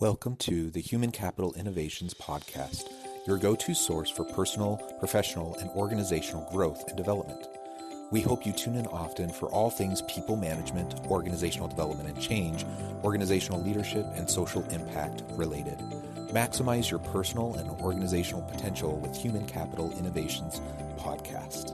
Welcome to the Human Capital Innovations Podcast, your go-to source for personal, professional, and organizational growth and development. We hope you tune in often for all things people management, organizational development and change, organizational leadership, and social impact related. Maximize your personal and organizational potential with Human Capital Innovations Podcast.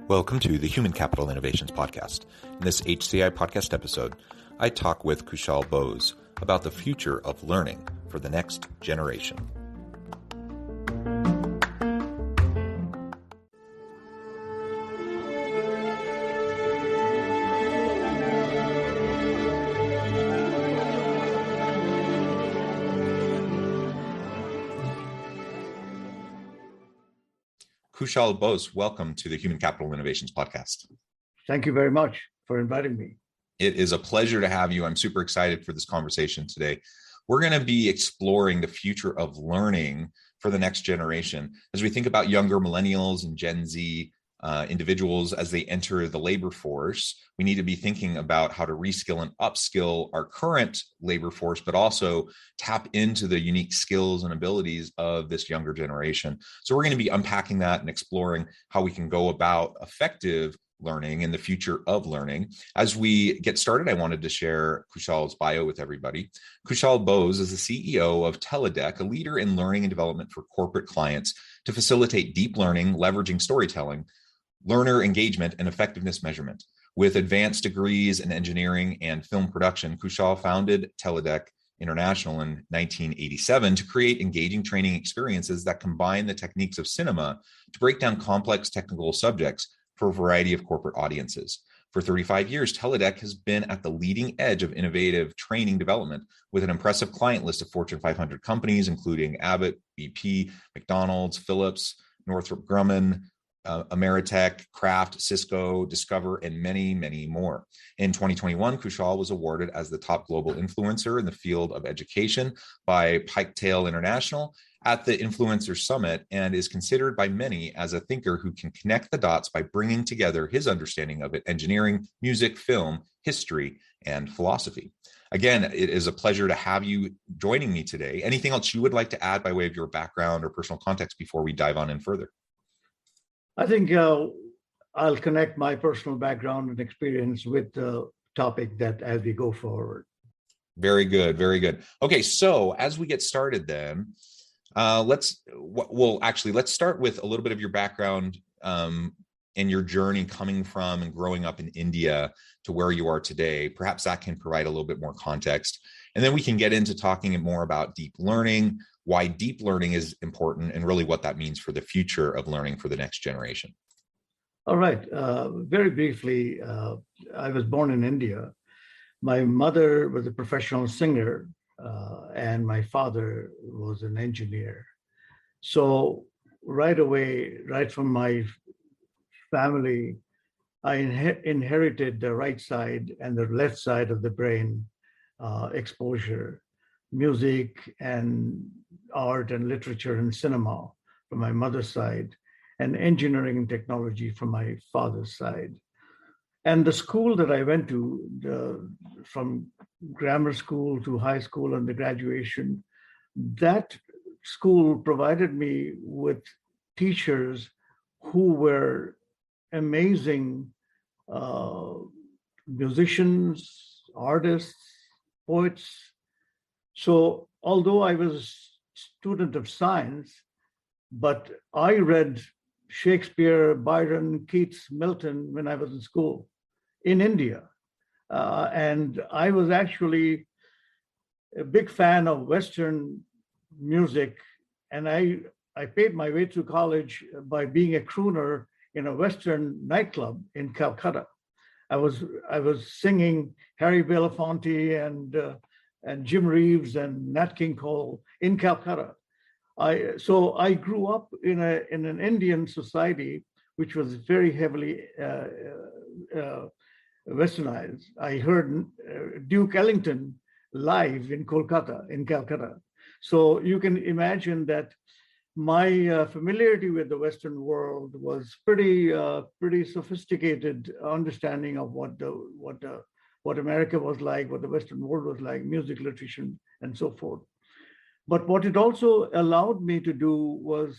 Welcome to the Human Capital Innovations Podcast. In this HCI podcast episode, I talk with Kushal Bose about the future of learning for the next generation. Kushal Bose, welcome to the Human Capital Innovations Podcast. Thank you very much for inviting me. It is a pleasure to have you. I'm super excited for this conversation today. We're going to be exploring the future of learning for the next generation. As we think about younger millennials and Gen Z individuals as they enter the labor force, we need to be thinking about how to reskill and upskill our current labor force, but also tap into the unique skills and abilities of this younger generation. So we're going to be unpacking that and exploring how we can go about effective learning and the future of learning. As we get started, I wanted to share Kushal's bio with everybody. Kushal Bose is the CEO of Teledeck, a leader in learning and development for corporate clients to facilitate deep learning, leveraging storytelling, learner engagement, and effectiveness measurement. With advanced degrees in engineering and film production, Kushal founded Teledeck International in 1987 to create engaging training experiences that combine the techniques of cinema to break down complex technical subjects for a variety of corporate audiences. For 35 years, Teledeck has been at the leading edge of innovative training development with an impressive client list of Fortune 500 companies, including Abbott, BP, McDonald's, Philips, Northrop Grumman, Ameritech, Kraft, Cisco, Discover, and many, many more. In 2021, Kushal was awarded as the top global influencer in the field of education by Piketail International at the Influencer Summit, and is considered by many as a thinker who can connect the dots by bringing together his understanding of engineering, music, film, history, and philosophy. Again, it is a pleasure to have you joining me today. Anything else you would like to add by way of your background or personal context before we dive on in further? I think I'll connect my personal background and experience with the topic that as we go forward. Very good, very good. Okay, so as we get started then, let's start with a little bit of your background and your journey coming from and growing up in India to where you are today. Perhaps that can provide a little bit more context. And then we can get into talking more about deep learning, why deep learning is important, and really what that means for the future of learning for the next generation. All right. Very briefly, I was born in India. My mother was a professional singer, and my father was an engineer. So right away, right from my family, I inherited the right side and the left side of the brain exposure, music and art and literature and cinema from my mother's side, and engineering and technology from my father's side. And the school that I went to, from grammar school to high school and the graduation, that school provided me with teachers who were amazing musicians, artists, poets. So although I was a student of science, but I read Shakespeare, Byron, Keats, Milton when I was in school in India. And I was actually a big fan of Western music. And I paid my way through college by being a crooner in a Western nightclub in Calcutta. I was singing Harry Belafonte and Jim Reeves and Nat King Cole in Calcutta. So I grew up in an Indian society which was very heavily westernized. I heard Duke Ellington live in Calcutta. So you can imagine that My familiarity with the Western world was pretty sophisticated understanding of what America was like, what the Western world was like, music, literature, and so forth. But what it also allowed me to do was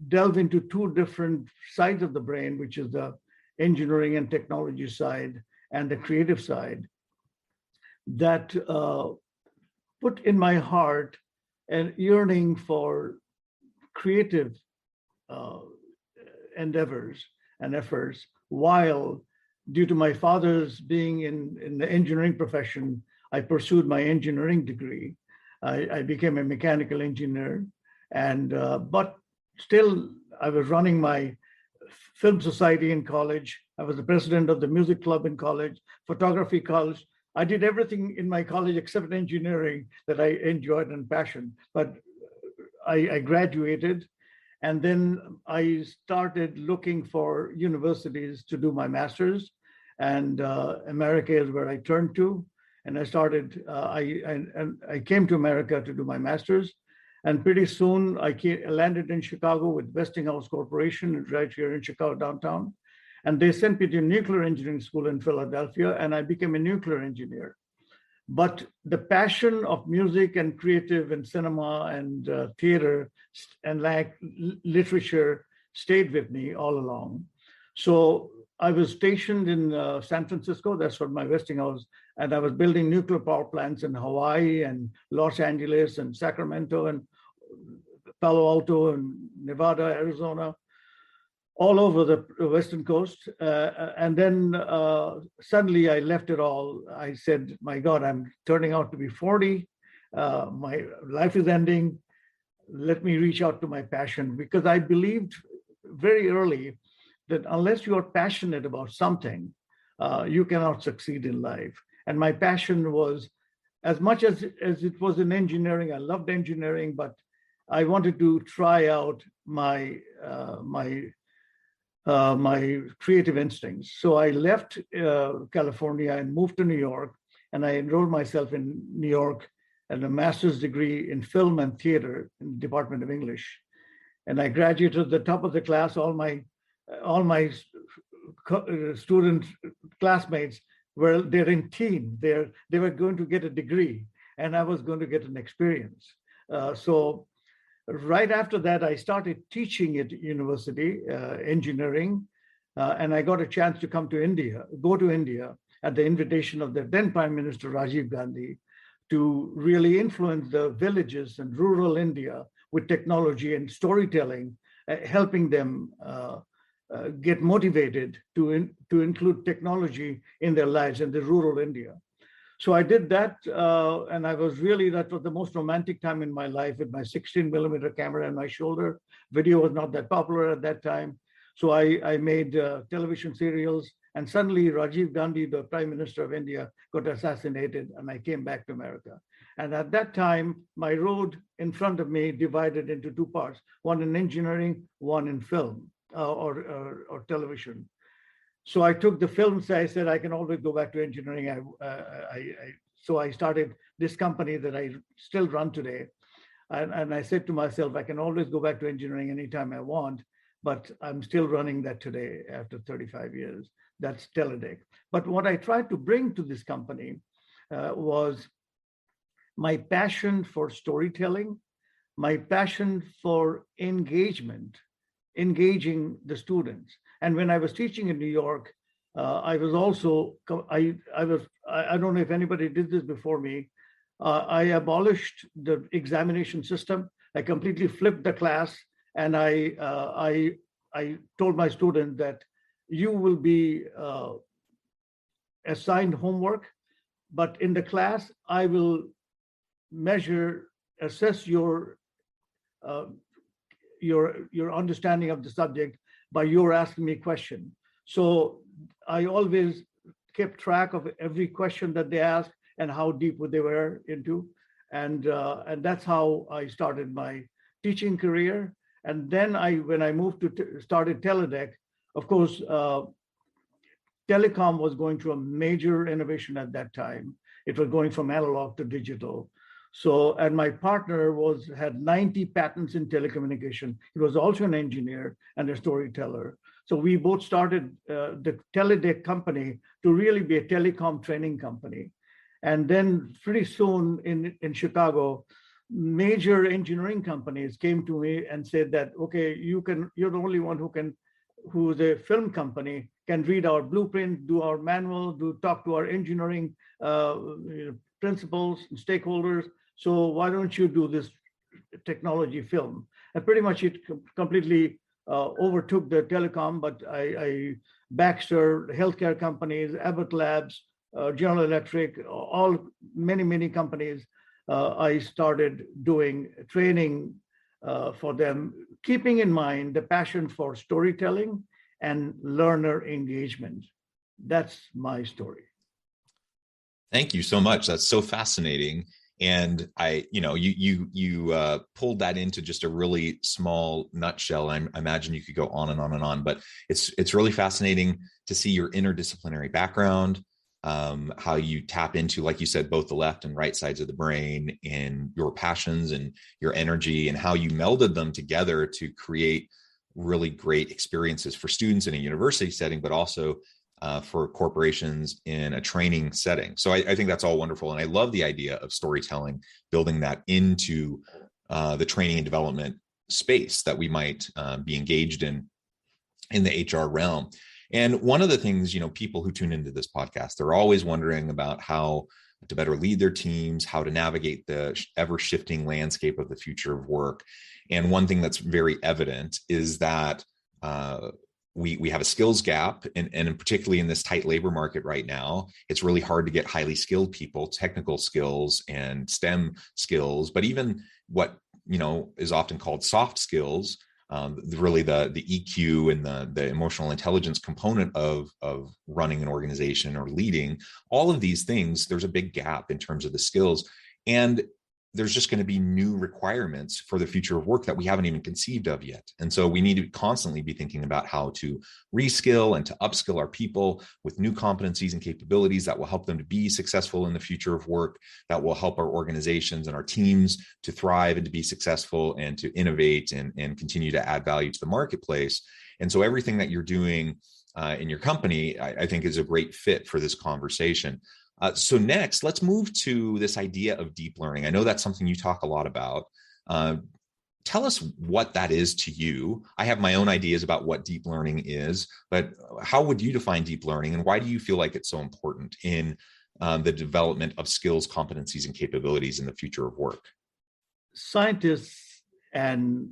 delve into two different sides of the brain, which is the engineering and technology side and the creative side, that put in my heart an yearning for creative uh, endeavors and efforts, while due to my father's being in the engineering profession, I pursued my engineering degree. I became a mechanical engineer, and but still I was running my film society in college. I was the president of the music club in college, photography college. I did everything in my college except engineering that I enjoyed and passion. But I graduated, and then I started looking for universities to do my master's, and America is where I turned to. And I started. I came to America to do my master's, and pretty soon I landed in Chicago with Westinghouse Corporation, right here in Chicago downtown. And they sent me to nuclear engineering school in Philadelphia, and I became a nuclear engineer. But the passion of music and creative and cinema and theater and like literature stayed with me all along. So I was stationed in San Francisco. That's what my Westinghouse, and I was building nuclear power plants in Hawaii and Los Angeles and Sacramento and Palo Alto and Nevada, Arizona, all over the Western coast. And then suddenly I left it all. I said, my God, I'm turning out to be 40. My life is ending. Let me reach out to my passion, because I believed very early that unless you are passionate about something, you cannot succeed in life. And my passion was, as much as it was in engineering, I loved engineering, but I wanted to try out my creative instincts. So I left California and moved to New York, and I enrolled myself in New York and a master's degree in film and theater in the Department of English. And I graduated at the top of the class. All my student classmates they're in teen. They were going to get a degree, and I was going to get an experience. So right after that, I started teaching at university, engineering, and I got a chance to go to India at the invitation of the then Prime Minister Rajiv Gandhi, to really influence the villages and rural India with technology and storytelling, helping them get motivated to include technology in their lives in the rural India. So I did that, and that was the most romantic time in my life, with my 16mm camera on my shoulder. Video was not that popular at that time. So I made television serials, and suddenly Rajiv Gandhi, the Prime Minister of India, got assassinated, and I came back to America. And at that time, my road in front of me divided into two parts, one in engineering, one in film or television. So I took the films. I said, I can always go back to engineering. So I started this company that I still run today. And I said to myself, I can always go back to engineering anytime I want, but I'm still running that today after 35 years. That's Teledec. But what I tried to bring to this company was my passion for storytelling, my passion for engaging the students. And when I was teaching in New York, I was also, I don't know if anybody did this before me. I abolished the examination system. I completely flipped the class, and I told my student that you will be assigned homework, but in the class, I will assess your understanding of the subject by your asking me a question. So I always kept track of every question that they asked and how deep they were into. And that's how I started my teaching career. And then when I moved to started Teledec, of course, telecom was going through a major innovation at that time. It was going from analog to digital. So, and my partner had 90 patents in telecommunication. He was also an engineer and a storyteller. So we both started the Teledeck company to really be a telecom training company. And then pretty soon in Chicago, major engineering companies came to me and said that, okay, you're the only one who's a film company, can read our blueprint, do our manual, talk to our engineering principals and stakeholders. So why don't you do this technology film? And pretty much it completely overtook the telecom, but I Baxter, healthcare companies, Abbott Labs, General Electric, many companies, I started doing training for them, keeping in mind the passion for storytelling and learner engagement. That's my story. Thank you so much. That's so fascinating. And you pulled that into just a really small nutshell. I imagine you could go on and on and on, but it's really fascinating to see your interdisciplinary background, how you tap into, like you said, both the left and right sides of the brain, and your passions and your energy, and how you melded them together to create really great experiences for students in a university setting, but also for corporations in a training setting. So I think that's all wonderful. And I love the idea of storytelling, building that into the training and development space that we might be engaged in the HR realm. And one of the things, people who tune into this podcast, they're always wondering about how to better lead their teams, how to navigate the ever shifting landscape of the future of work. And one thing that's very evident is that we have a skills gap, and particularly in this tight labor market right now, it's really hard to get highly skilled people, technical skills and STEM skills, but even what is often called soft skills, really the EQ and the emotional intelligence component of running an organization or leading. All of these things, there's a big gap in terms of the skills, and there's just going to be new requirements for the future of work that we haven't even conceived of yet. And so we need to constantly be thinking about how to reskill and to upskill our people with new competencies and capabilities that will help them to be successful in the future of work, that will help our organizations and our teams to thrive and to be successful and to innovate and continue to add value to the marketplace. And so everything that you're doing in your company, I think, is a great fit for this conversation. So next, let's move to this idea of deep learning. I know that's something you talk a lot about. Tell us what that is to you. I have my own ideas about what deep learning is, but how would you define deep learning, and why do you feel like it's so important in the development of skills, competencies, and capabilities in the future of work? Scientists and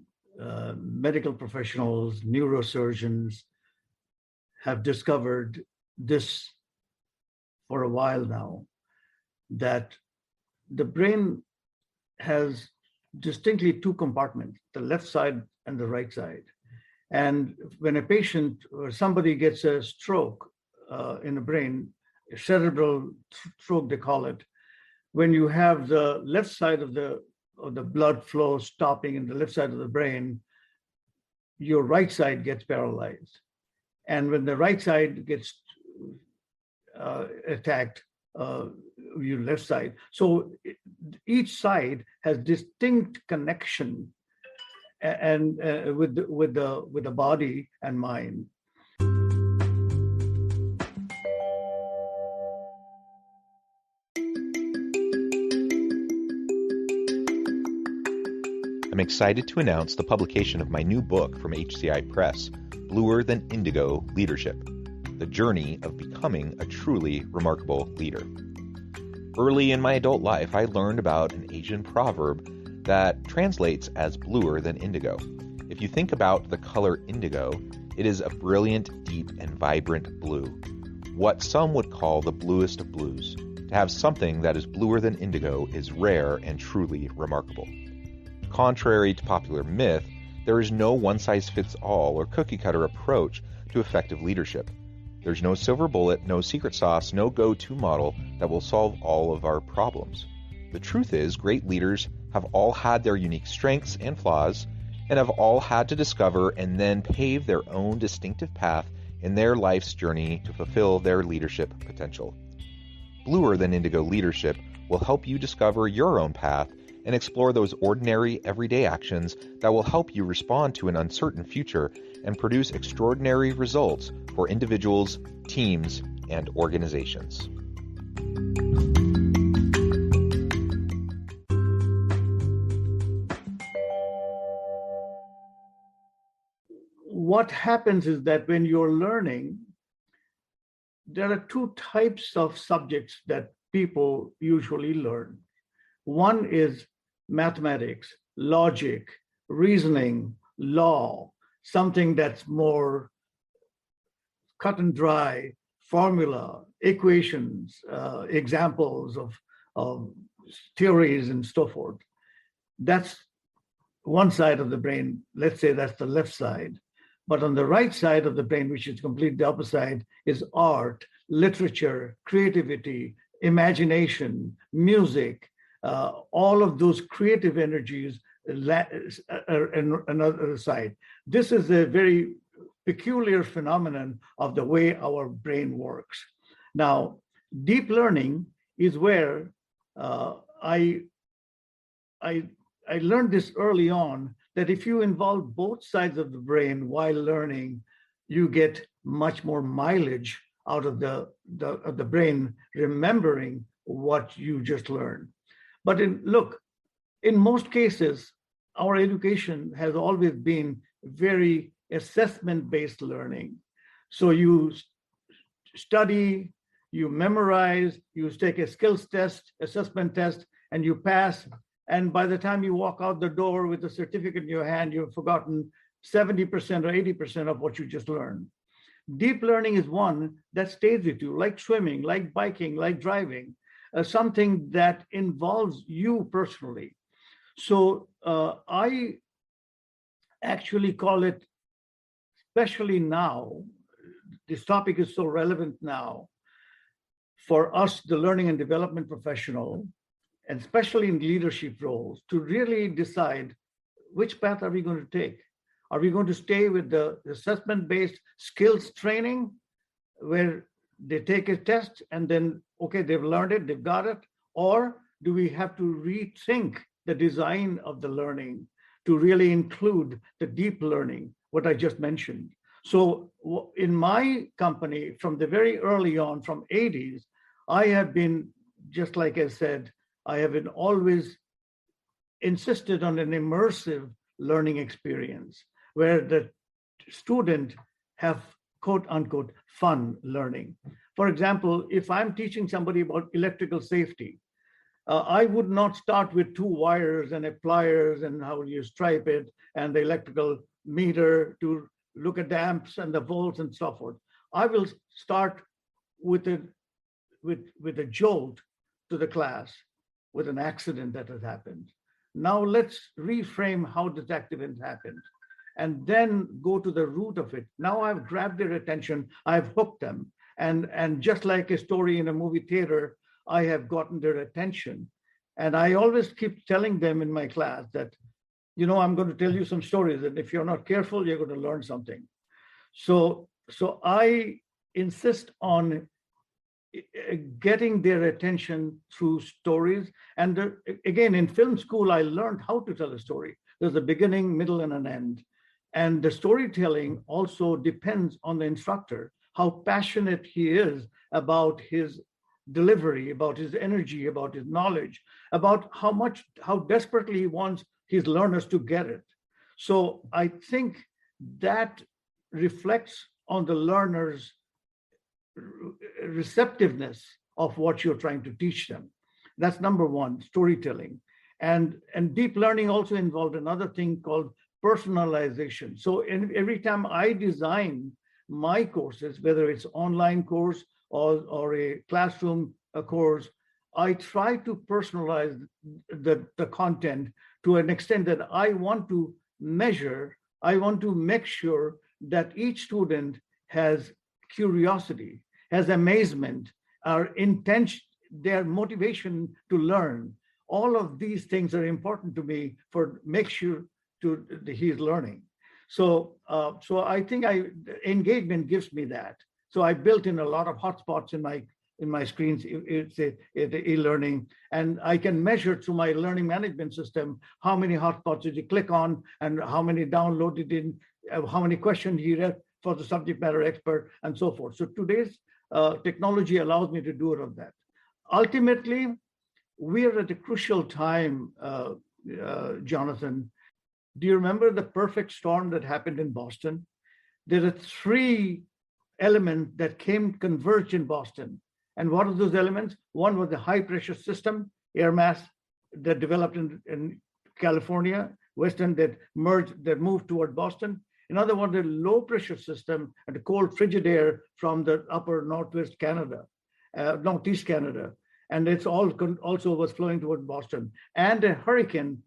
medical professionals, neurosurgeons have discovered this for a while now, that the brain has distinctly two compartments, the left side and the right side. And when a patient or somebody gets a stroke in the brain, a cerebral stroke they call it, when you have the left side of the blood flow stopping in the left side of the brain, your right side gets paralyzed. And when the right side gets attacked, your left side. So each side has distinct connection and with the body and mind. I'm excited to announce the publication of my new book from HCI Press, Bluer Than Indigo Leadership: The Journey of Becoming a Truly Remarkable Leader. Early in my adult life, I learned about an Asian proverb that translates as bluer than indigo. If you think about the color indigo, it is a brilliant, deep, and vibrant blue, what some would call the bluest of blues. To have something that is bluer than indigo is rare and truly remarkable. Contrary to popular myth, there is no one-size-fits-all or cookie-cutter approach to effective leadership. There's no silver bullet, no secret sauce, no go-to model that will solve all of our problems. The truth is, great leaders have all had their unique strengths and flaws, and have all had to discover and then pave their own distinctive path in their life's journey to fulfill their leadership potential. Bluer Than Indigo Leadership will help you discover your own path and explore those ordinary, everyday actions that will help you respond to an uncertain future and produce extraordinary results for individuals, teams, and organizations. What happens is that when you're learning, there are two types of subjects that people usually learn. One is mathematics, logic, reasoning, law, something that's more cut and dry, formula, equations, examples of theories and so forth. That's one side of the brain. Let's say that's the left side. But on the right side of the brain, which is completely the opposite side, is art, literature, creativity, imagination, music, all of those creative energies are another side. This is a very peculiar phenomenon of the way our brain works. Now, deep learning is where I learned this early on, that if you involve both sides of the brain while learning, you get much more mileage out of the brain remembering what you just learned. But in most cases, our education has always been very assessment-based learning. So you study, you memorize, you take a skills test, assessment test, and you pass. And by the time you walk out the door with a certificate in your hand, you've forgotten 70% or 80% of what you just learned. Deep learning is one that stays with you, like swimming, like biking, like driving, something that involves you personally. So I actually call it, especially now, this topic is so relevant now, for us, the learning and development professional, and especially in leadership roles, to really decide which path are we going to take. Are we going to stay with the assessment-based skills training, where they take a test and then, okay, they've learned it, they've got it? Or do we have to rethink the design of the learning to really include the deep learning, what I just mentioned? So in my company, from the very early on, from 80s, I have been, just like I said, I have been always insisted on an immersive learning experience where the student have quote unquote fun learning. For example, if I'm teaching somebody about electrical safety, I would not start with two wires and a pliers and how you stripe it and the electrical meter to look at the amps and the volts and so forth. I will start with a jolt to the class, with an accident that has happened. Now let's reframe how this accident happened and then go to the root of it. Now I've grabbed their attention, I've hooked them. And just like a story in a movie theater, I have gotten their attention. And I always keep telling them in my class that, I'm going to tell you some stories, and if you're not careful, you're going to learn something. So I insist on getting their attention through stories. And again, in film school, I learned how to tell a story. There's a beginning, middle, and an end. And the storytelling also depends on the instructor, how passionate he is about his delivery, about his energy, about his knowledge, about how desperately he wants his learners to get it. So I think that reflects on the learner's receptiveness of what you're trying to teach them. That's number one, storytelling. And deep learning also involved another thing called personalization. So every time I design my courses, whether it's online course or a classroom course, I try to personalize the content to an extent that I want to measure, I want to make sure that each student has curiosity, has amazement, our intention, their motivation to learn. All of these things are important to me for make sure he's learning. So I think engagement gives me that. So I built in a lot of hotspots in my in my screens, it's e-learning, and I can measure through my learning management system how many hotspots did you click on, and how many downloaded in, how many questions you read for the subject matter expert, and so forth. So today's technology allows me to do all of that. Ultimately, we are at a crucial time, Jonathan. Do you remember the perfect storm that happened in Boston? There are three elements that converged in Boston. And what are those elements? One was the high pressure system, air mass, that developed in California, Western, that moved toward Boston. Another one, the low pressure system and the cold frigid air from the upper northeast Canada. And it's all also was flowing toward Boston. And a hurricane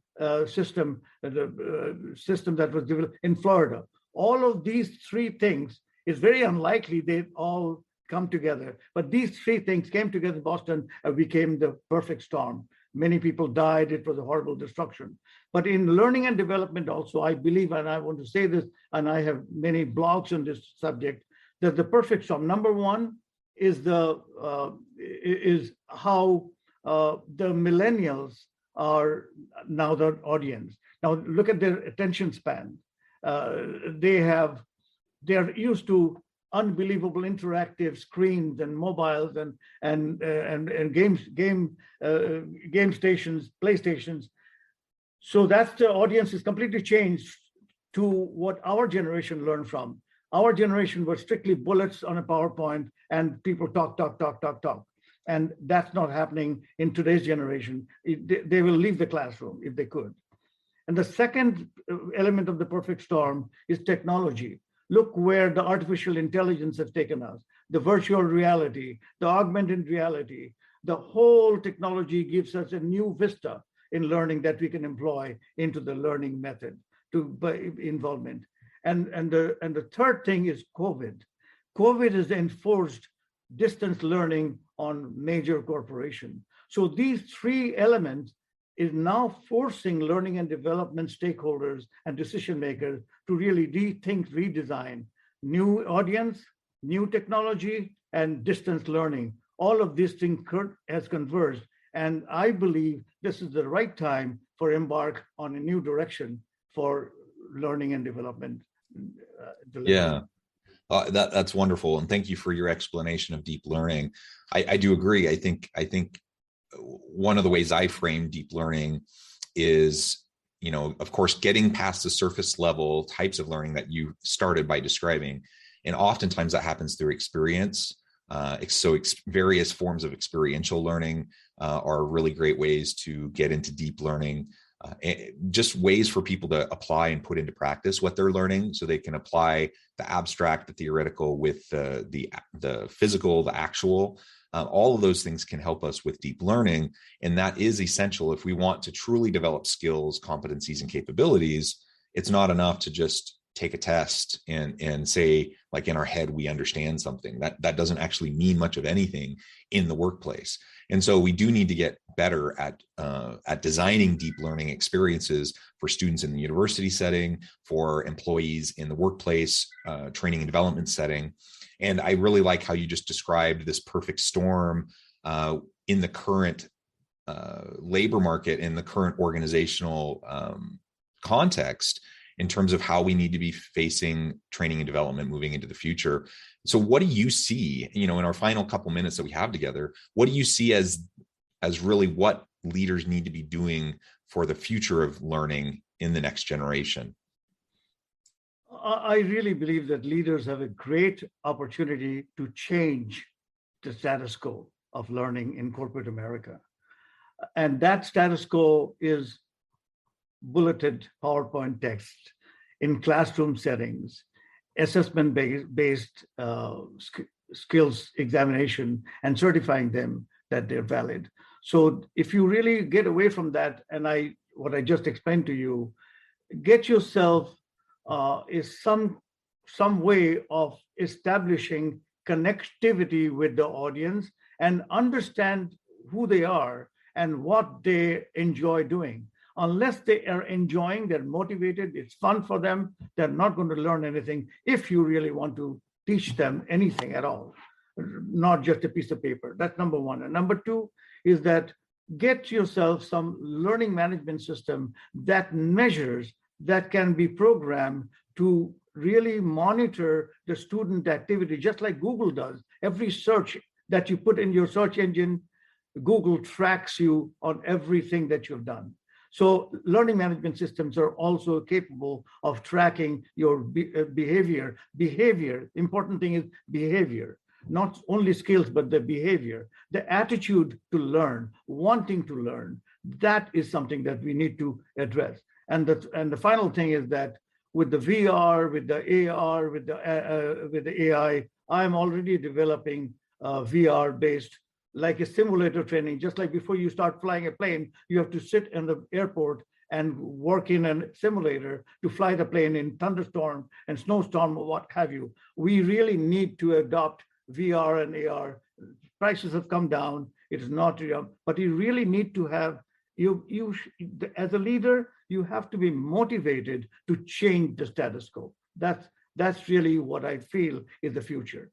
system, the system that was developed in Florida. All of these three things, it's very unlikely they all come together, but these three things came together in Boston and became the perfect storm. Many people died. It was a horrible destruction. But in learning and development also, I believe, and I want to say this, and I have many blogs on this subject, that the perfect storm, number one, is how the millennials are now the audience. Now look at their attention span. They're used to unbelievable interactive screens and mobiles and game stations, PlayStations. So that's the audience is completely changed to what our generation learned from. Our generation was strictly bullets on a PowerPoint and people talk. And that's not happening in today's generation. They will leave the classroom if they could. And the second element of the perfect storm is technology. Look where the artificial intelligence has taken us, the virtual reality, the augmented reality. The whole technology gives us a new vista in learning that we can employ into the learning method by involvement. And the third thing is COVID. COVID has enforced distance learning on major corporations. So these three elements is now forcing learning and development stakeholders and decision makers to really rethink, redesign new audience, new technology, and distance learning. All of these things has converged. And I believe this is the right time for embark on a new direction for learning and development. Yeah. That's wonderful. And thank you for your explanation of deep learning. I do agree. I think one of the ways I frame deep learning is, of course, getting past the surface level types of learning that you started by describing. And oftentimes that happens through experience. So various forms of experiential learning are really great ways to get into deep learning. Just ways for people to apply and put into practice what they're learning, so they can apply the abstract, the theoretical with the physical, the actual. All of those things can help us with deep learning, and that is essential if we want to truly develop skills, competencies, and capabilities. It's not enough to just take a test and say, like, in our head we understand something. That doesn't actually mean much of anything in the workplace. And so we do need to get better at designing deep learning experiences for students in the university setting, for employees in the workplace, training and development setting. And I really like how you just described this perfect storm in the current labor market, in the current organizational context, in terms of how we need to be facing training and development moving into the future. So what do you see, in our final couple minutes that we have together, what do you see as really what leaders need to be doing for the future of learning in the next generation? I really believe that leaders have a great opportunity to change the status quo of learning in corporate America. And that status quo is bulleted PowerPoint text in classroom settings, assessment-based skills examination, and certifying them that they're valid. So if you really get away from that, and what I just explained to you, get yourself is some way of establishing connectivity with the audience and understand who they are and what they enjoy doing. Unless they are enjoying, they're motivated, it's fun for them, they're not going to learn anything if you really want to teach them anything at all. not just a piece of paper. That's number one. And number two is that get yourself some learning management system that measures, that can be programmed to really monitor the student activity, just like Google does. Every search that you put in your search engine, Google tracks you on everything that you've done. So learning management systems are also capable of tracking your behavior. Important thing is behavior, not only skills, but the behavior, the attitude to learn, wanting to learn. That is something that we need to address. And the final thing is that with the VR, with the AR, with the AI, I'm already developing VR-based, like a simulator training. Just like before you start flying a plane, you have to sit in the airport and work in a simulator to fly the plane in thunderstorm and snowstorm or what have you. We really need to adopt VR and AR. Prices have come down. It is not, but you really need to have, as a leader, you have to be motivated to change the status quo. That's really what I feel is the future.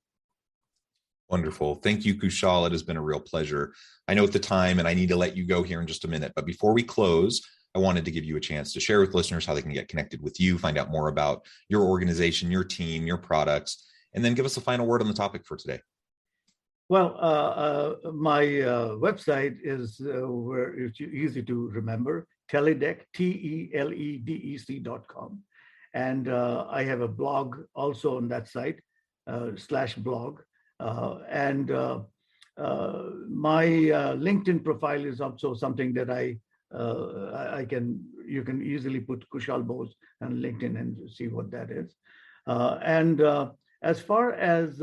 Wonderful. Thank you, Kushal. It has been a real pleasure. I know at the time, and I need to let you go here in just a minute, but before we close, I wanted to give you a chance to share with listeners how they can get connected with you, find out more about your organization, your team, your products, and then give us a final word on the topic for today. Well, my website is where it's easy to remember, Teledec, TELEDEC.com. And I have a blog also on that site, /blog. And my LinkedIn profile is also something that you can easily put Kushal Bose on LinkedIn and see what that is. As far as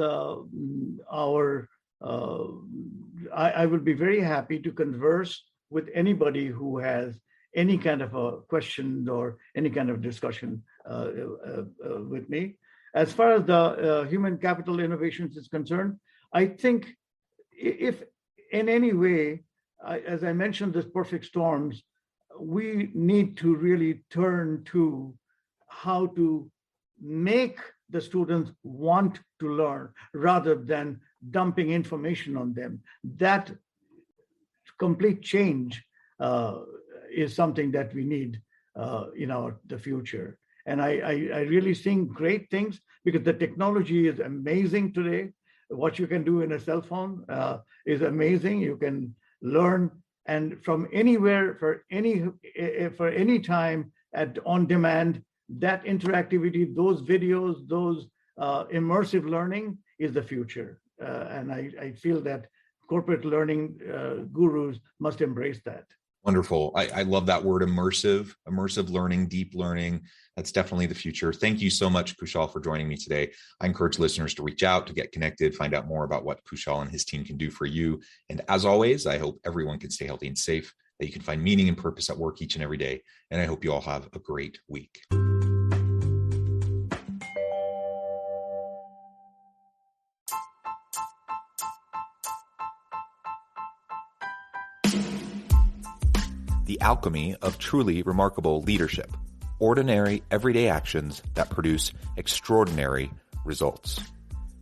I would be very happy to converse with anybody who has any kind of a question or any kind of discussion with me. As far as the human capital innovations is concerned, I think if in any way, as I mentioned, this perfect storms, we need to really turn to how to make the students want to learn rather than dumping information on them. That complete change is something that we need in the future. And I really think great things because the technology is amazing today. What you can do in a cell phone is amazing. You can learn and from anywhere for any time on demand. That interactivity, those videos, those immersive learning is the future. And I feel that corporate learning gurus must embrace that. Wonderful. I love that word, immersive learning, deep learning. That's definitely the future. Thank you so much, Kushal, for joining me today. I encourage listeners to reach out, to get connected, find out more about what Kushal and his team can do for you. And as always, I hope everyone can stay healthy and safe, that you can find meaning and purpose at work each and every day. And I hope you all have a great week. The alchemy of truly remarkable leadership. Ordinary, everyday actions that produce extraordinary results.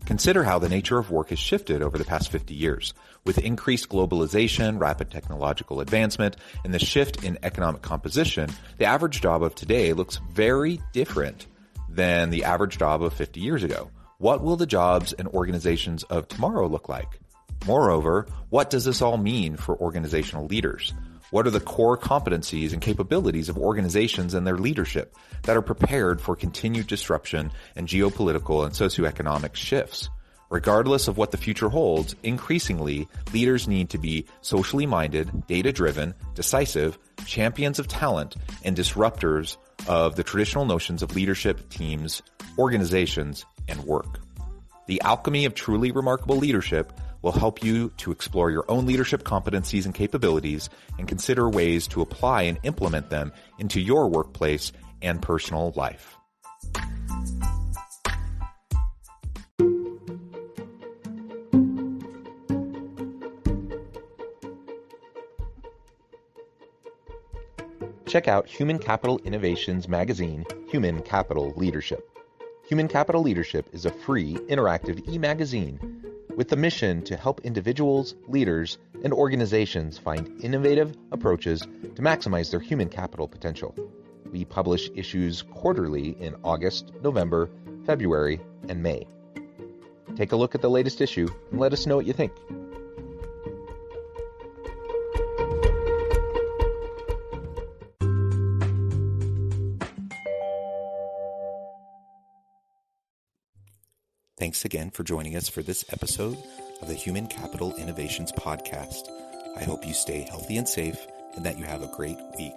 Consider how the nature of work has shifted over the past 50 years. With increased globalization, rapid technological advancement, and the shift in economic composition, the average job of today looks very different than the average job of 50 years ago. What will the jobs and organizations of tomorrow look like? Moreover, what does this all mean for organizational leaders? What are the core competencies and capabilities of organizations and their leadership that are prepared for continued disruption and geopolitical and socioeconomic shifts? Regardless of what the future holds, increasingly, leaders need to be socially minded, data-driven, decisive, champions of talent, and disruptors of the traditional notions of leadership, teams, organizations, and work. The alchemy of truly remarkable leadership will help you to explore your own leadership competencies and capabilities and consider ways to apply and implement them into your workplace and personal life. Check out Human Capital Innovations magazine, Human Capital Leadership. Human Capital Leadership is a free, interactive e-magazine with the mission to help individuals, leaders, and organizations find innovative approaches to maximize their human capital potential. We publish issues quarterly in August, November, February, and May. Take a look at the latest issue and let us know what you think. Thanks again for joining us for this episode of the Human Capital Innovations Podcast. I hope you stay healthy and safe and that you have a great week.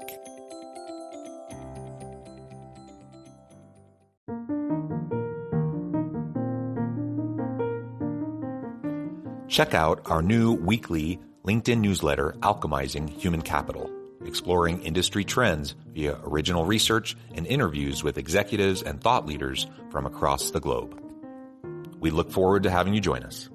Check out our new weekly LinkedIn newsletter, Alchemizing Human Capital, exploring industry trends via original research and interviews with executives and thought leaders from across the globe. We look forward to having you join us.